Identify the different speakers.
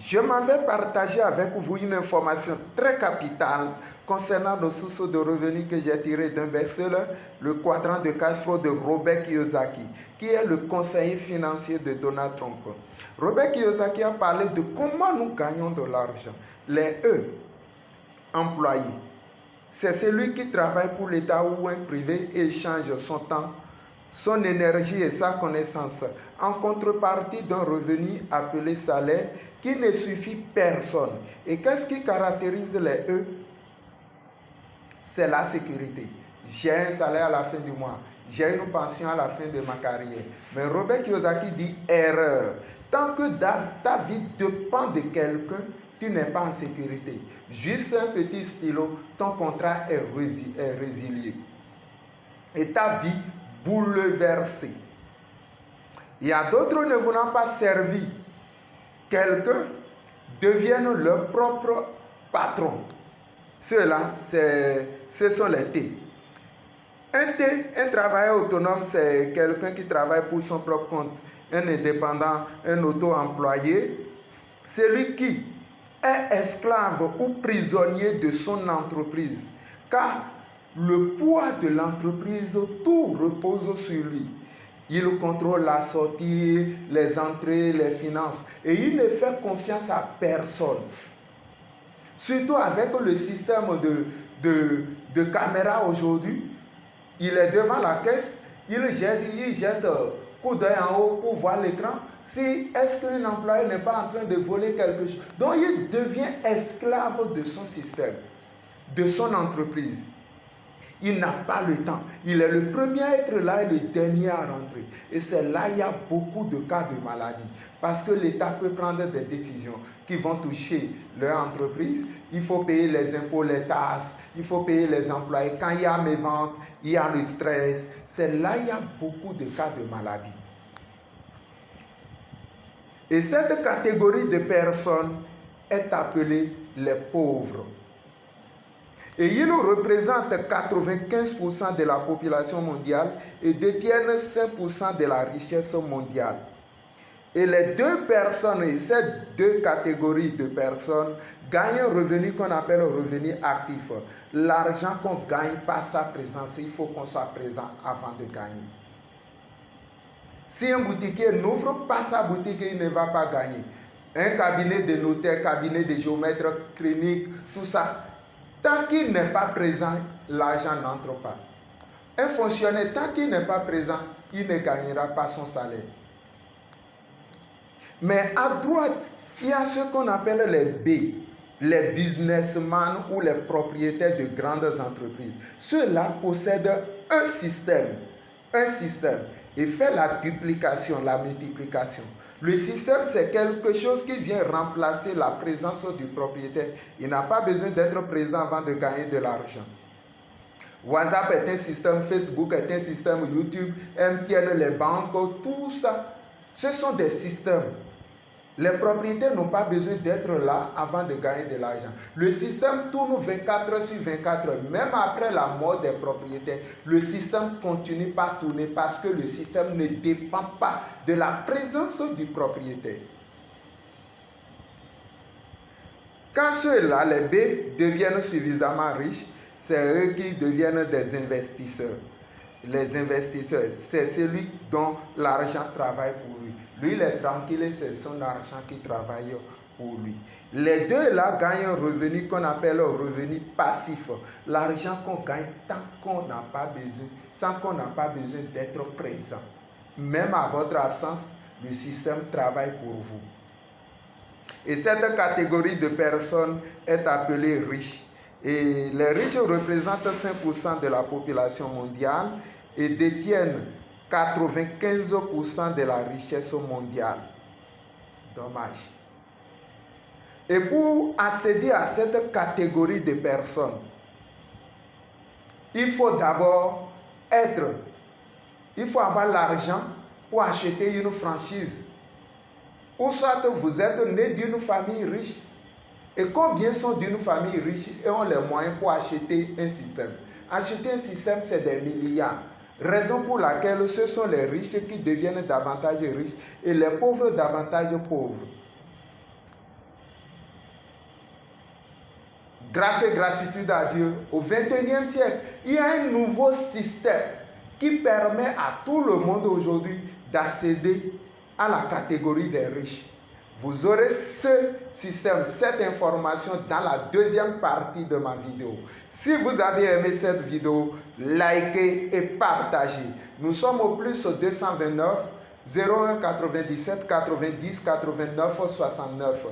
Speaker 1: Je m'en vais partager avec vous une information très capitale concernant nos sources de revenus que j'ai tirées d'un best-seller, le quadrant de cash flow de Robert Kiyosaki, qui est le conseiller financier de Donald Trump. Robert Kiyosaki a parlé de comment nous gagnons de l'argent. Les employés, c'est celui qui travaille pour l'État ou un privé et échange son temps, son énergie et sa connaissance en contrepartie d'un revenu appelé salaire qui ne suffit personne. Et qu'est-ce qui caractérise les C'est la sécurité. J'ai un salaire à la fin du mois, j'ai une pension à la fin de ma carrière. Mais Robert Kiyosaki dit erreur. Tant que ta vie dépend de quelqu'un, tu n'es pas en sécurité. Juste un petit stylo, ton contrat est résilié. Et ta vie bouleversée. Il y a d'autres ne voulant pas servir quelqu'un, deviennent leur propre patron. Ceux-là, ce sont les T. Un travailleur autonome, c'est quelqu'un qui travaille pour son propre compte. Un indépendant, un auto-employé, celui qui est esclave ou prisonnier de son entreprise. Car le poids de l'entreprise, tout repose sur lui. Il contrôle la sortie, les entrées, les finances. Et il ne fait confiance à personne. Surtout avec le système de caméra aujourd'hui. Il est devant la caisse, il jette coup d'œil en haut pour voir l'écran. Si est-ce qu'un employé n'est pas en train de voler quelque chose. Donc il devient esclave de son système, de son entreprise. Il n'a pas le temps. Il est le premier à être là et le dernier à rentrer. Et c'est là qu'il y a beaucoup de cas de maladie. Parce que l'État peut prendre des décisions qui vont toucher leur entreprise. Il faut payer les impôts, les taxes. Il faut payer les employés. Quand il y a mes ventes, il y a le stress. C'est là qu'il y a beaucoup de cas de maladie. Et cette catégorie de personnes est appelée les pauvres. Et ils représentent 95% de la population mondiale et détiennent 5% de la richesse mondiale. Et les deux personnes, et ces deux catégories de personnes, gagnent un revenu qu'on appelle un revenu actif. L'argent qu'on gagne par sa présence, il faut qu'on soit présent avant de gagner. Si un boutiquier n'ouvre pas sa boutique, il ne va pas gagner. Un cabinet de notaire, cabinet de géomètre, clinique, tout ça. Tant qu'il n'est pas présent, l'argent n'entre pas. Un fonctionnaire, tant qu'il n'est pas présent, il ne gagnera pas son salaire. Mais à droite, il y a ce qu'on appelle les B, les businessmen ou les propriétaires de grandes entreprises. Ceux-là possèdent un système et fait la duplication, la multiplication. Le système, c'est quelque chose qui vient remplacer la présence du propriétaire. Il n'a pas besoin d'être présent avant de gagner de l'argent. WhatsApp est un système, Facebook est un système, YouTube, MTN, les banques, tout ça, ce sont des systèmes. Les propriétaires n'ont pas besoin d'être là avant de gagner de l'argent. Le système tourne 24 heures sur 24 heures. Même après la mort des propriétaires, le système continue par tourner parce que le système ne dépend pas de la présence du propriétaire. Quand ceux-là, les B, deviennent suffisamment riches, c'est eux qui deviennent des investisseurs. Les investisseurs, c'est celui dont l'argent travaille pour lui. Lui, il est tranquille, c'est son argent qui travaille pour lui. Les deux là gagnent un revenu qu'on appelle un revenu passif. L'argent qu'on gagne tant qu'on n'a pas besoin, sans qu'on n'a pas besoin d'être présent. Même à votre absence, le système travaille pour vous. Et cette catégorie de personnes est appelée riche. Et les riches représentent 5% de la population mondiale et détiennent 95% de la richesse mondiale. Dommage. Et pour accéder à cette catégorie de personnes, il faut d'abord avoir l'argent pour acheter une franchise. Ou soit vous êtes né d'une famille riche. Et combien sont d'une famille riche et ont les moyens pour acheter un système? Acheter un système, c'est des milliards. Raison pour laquelle ce sont les riches qui deviennent davantage riches et les pauvres davantage pauvres. grâce et gratitude à Dieu, au XXIe siècle, il y a un nouveau système qui permet à tout le monde aujourd'hui d'accéder à la catégorie des riches. Vous aurez ce système, cette information dans la deuxième partie de ma vidéo. Si vous avez aimé cette vidéo, likez et partagez. Nous sommes au plus 229 01 97 90 89 69.